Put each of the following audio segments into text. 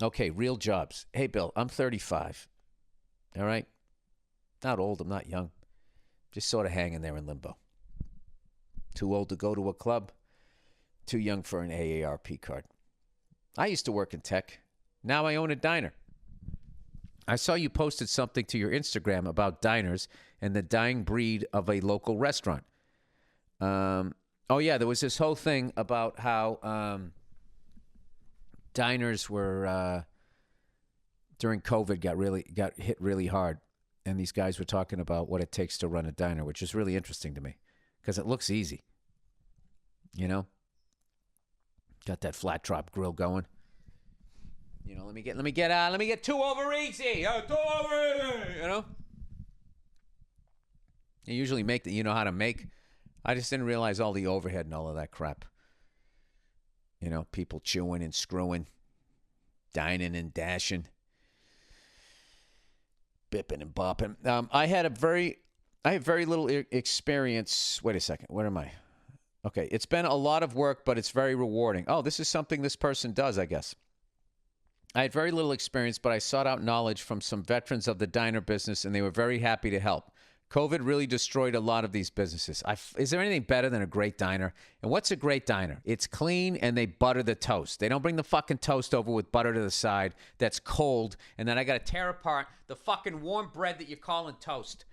Okay, real jobs. Hey, Bill, I'm 35. All right? Not old, I'm not young. Just sort of hanging there in limbo. Too old to go to a club. Too young for an AARP card. I used to work in tech. Now I own a diner. I saw you posted something to your Instagram about diners and the dying breed of a local restaurant. Oh, yeah, there was this whole thing about how diners were, during COVID, got hit really hard. And these guys were talking about what it takes to run a diner, which is really interesting to me because it looks easy. You know? Got that flat top grill going. You know, let me get two over easy. 2 over easy, you know? You usually make you know how to make. I just didn't realize all the overhead and all of that crap. You know, people chewing and screwing, dining and dashing, bipping and bopping. I have very little experience. Wait a second. Where am I? Okay, it's been a lot of work, but it's very rewarding. Oh, this is something this person does, I guess. I had very little experience, but I sought out knowledge from some veterans of the diner business, and they were very happy to help. COVID really destroyed a lot of these businesses. Is there anything better than a great diner? And what's a great diner? It's clean, and they butter the toast. They don't bring the fucking toast over with butter to the side that's cold, and then I got to tear apart the fucking warm bread that you're calling toast.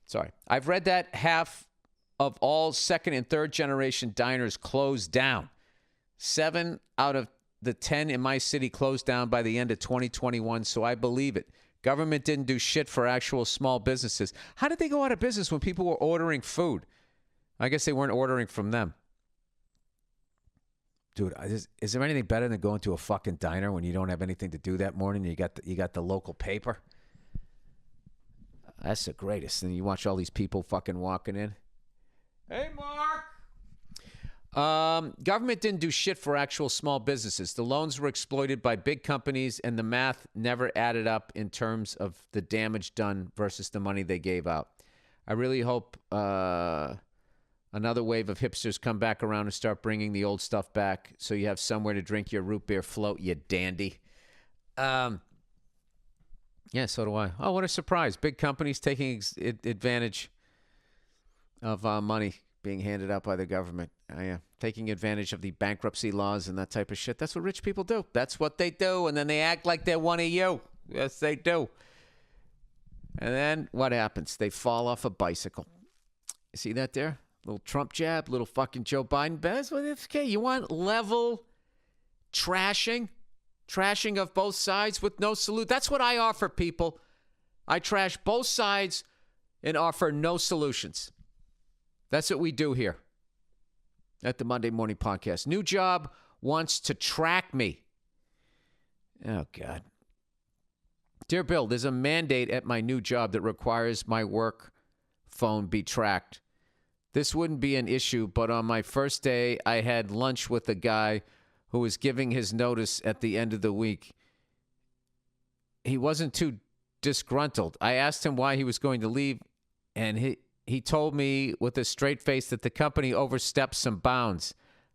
Sorry. I've read that half of all second and third generation diners closed down. 7 out of the 10 in my city closed down by the end of 2021, so I believe it. Government didn't do shit for actual small businesses. How did they go out of business when people were ordering food? I guess they weren't ordering from them. Dude, is there anything better than going to a fucking diner when you don't have anything to do that morning? You got the local paper. That's the greatest. And you watch all these people fucking walking in. Hey, Mark. Government didn't do shit for actual small businesses. The loans were exploited by big companies, and the math never added up in terms of the damage done versus the money they gave out. I really hope another wave of hipsters come back around and start bringing the old stuff back so you have somewhere to drink your root beer float, you dandy. Yeah, so do I. Oh, what a surprise. Big companies taking advantage of money being handed out by the government. Taking advantage of the bankruptcy laws and that type of shit. That's what rich people do. That's what they do. And then they act like they're one of you. Yes, they do. And then what happens? They fall off a bicycle. You see that there? Little Trump jab, little fucking Joe Biden. That's what it's okay. You want level trashing of both sides with no salute. That's what I offer people. I trash both sides and offer no solutions. That's what we do here at the Monday Morning Podcast. New job wants to track me. Oh, God. Dear Bill, there's a mandate at my new job that requires my work phone be tracked. This wouldn't be an issue, but on my first day, I had lunch with a guy who was giving his notice at the end of the week. He wasn't too disgruntled. I asked him why he was going to leave, and he told me with a straight face that the company overstepped some bounds.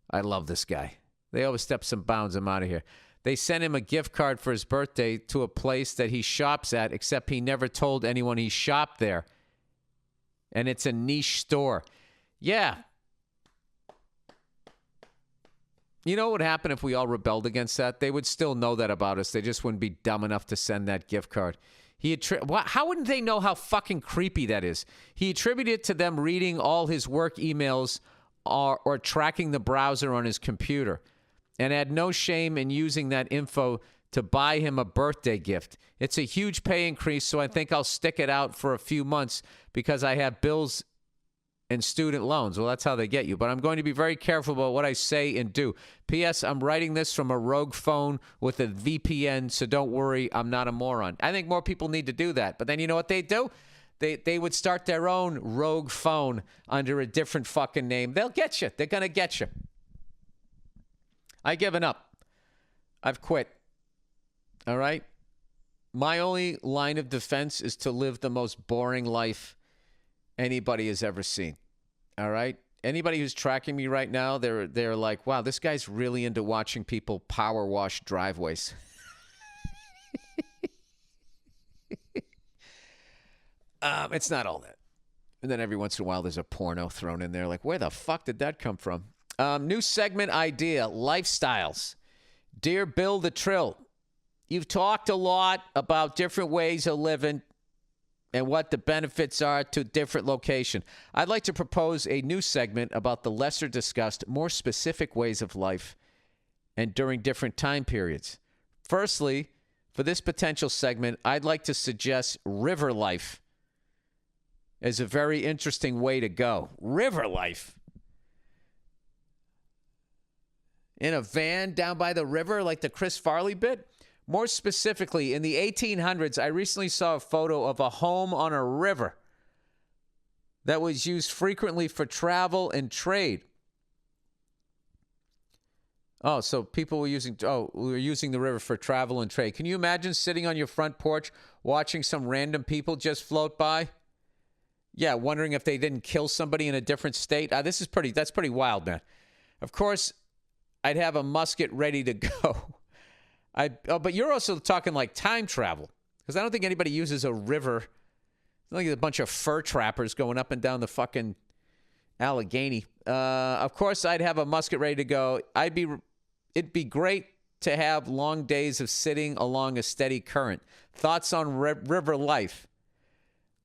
I love this guy. They overstepped some bounds. I'm out of here. They sent him a gift card for his birthday to a place that he shops at, except he never told anyone he shopped there. And it's a niche store. Yeah. You know what would happen if we all rebelled against that? They would still know that about us. They just wouldn't be dumb enough to send that gift card. How wouldn't they know how fucking creepy that is? He attributed it to them reading all his work emails or tracking the browser on his computer, and had no shame in using that info to buy him a birthday gift. It's a huge pay increase, so I think I'll stick it out for a few months because I have bills and student loans. Well, that's how they get you. But I'm going to be very careful about what I say and do. P.S. I'm writing this from a rogue phone with a VPN, so don't worry, I'm not a moron. I think more people need to do that. But then you know what they do? They would start their own rogue phone under a different fucking name. They'll get you. They're going to get you. I've given up. I've quit. All right? My only line of defense is to live the most boring life anybody has ever seen. All right? Anybody who's tracking me right now, they're like, wow, this guy's really into watching people power wash driveways. It's not all that. And then every once in a while, there's a porno thrown in there. Like, where the fuck did that come from? New segment idea, lifestyles. Dear Bill the Trill, you've talked a lot about different ways of living and what the benefits are to different location. I'd like to propose a new segment about the lesser discussed, more specific ways of life and during different time periods. Firstly, for this potential segment, I'd like to suggest river life as a very interesting way to go. River life. In a van down by the river like the Chris Farley bit? More specifically, in the 1800s, I recently saw a photo of a home on a river that was used frequently for travel and trade. Oh, so people were using the river for travel and trade. Can you imagine sitting on your front porch watching some random people just float by? Yeah, wondering if they didn't kill somebody in a different state. That's pretty wild, man. Of course, I'd have a musket ready to go. But you're also talking like time travel, because I don't think anybody uses a river. It's like a bunch of fur trappers going up and down the fucking Allegheny. Of course, I'd have a musket ready to go. It'd be great to have long days of sitting along a steady current. Thoughts on river life?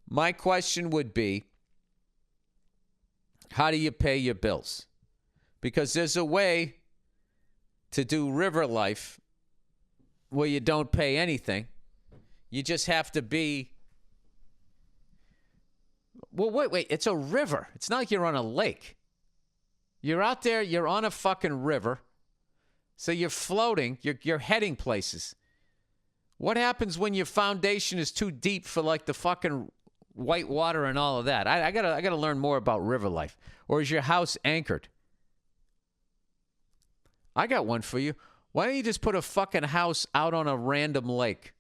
My question would be, how do you pay your bills? Because there's a way to do river life where you don't pay anything. You just have to be... Well, wait. It's a river. It's not like you're on a lake. You're out there. You're on a fucking river. So you're floating. You're heading places. What happens when your foundation is too deep for like the fucking white water and all of that? I gotta learn more about river life. Or is your house anchored? I got one for you. Why don't you just put a fucking house out on a random lake?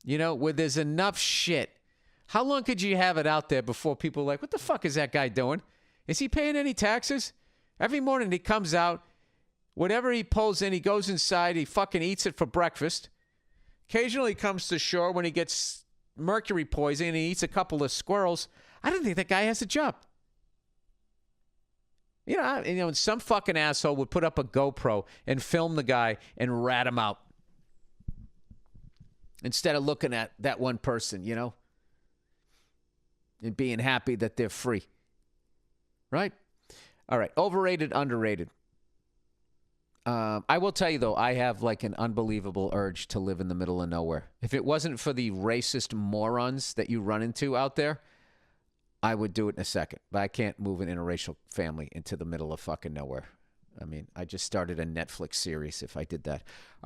You know, where there's enough shit. How long could you have it out there before people are like, what the fuck is that guy doing? Is he paying any taxes? Every morning he comes out, whatever he pulls in, he goes inside, he fucking eats it for breakfast. Occasionally he comes to shore when he gets mercury poisoning and he eats a couple of squirrels. I don't think that guy has a job. You know, and some fucking asshole would put up a GoPro and film the guy and rat him out. Instead of looking at that one person, you know, and being happy that they're free. Right? All right. Overrated, underrated. I will tell you, though, I have like an unbelievable urge to live in the middle of nowhere. If it wasn't for the racist morons that you run into out there, I would do it in a second. But I can't move an interracial family into the middle of fucking nowhere. I mean, I just started a Netflix series if I did that. All right.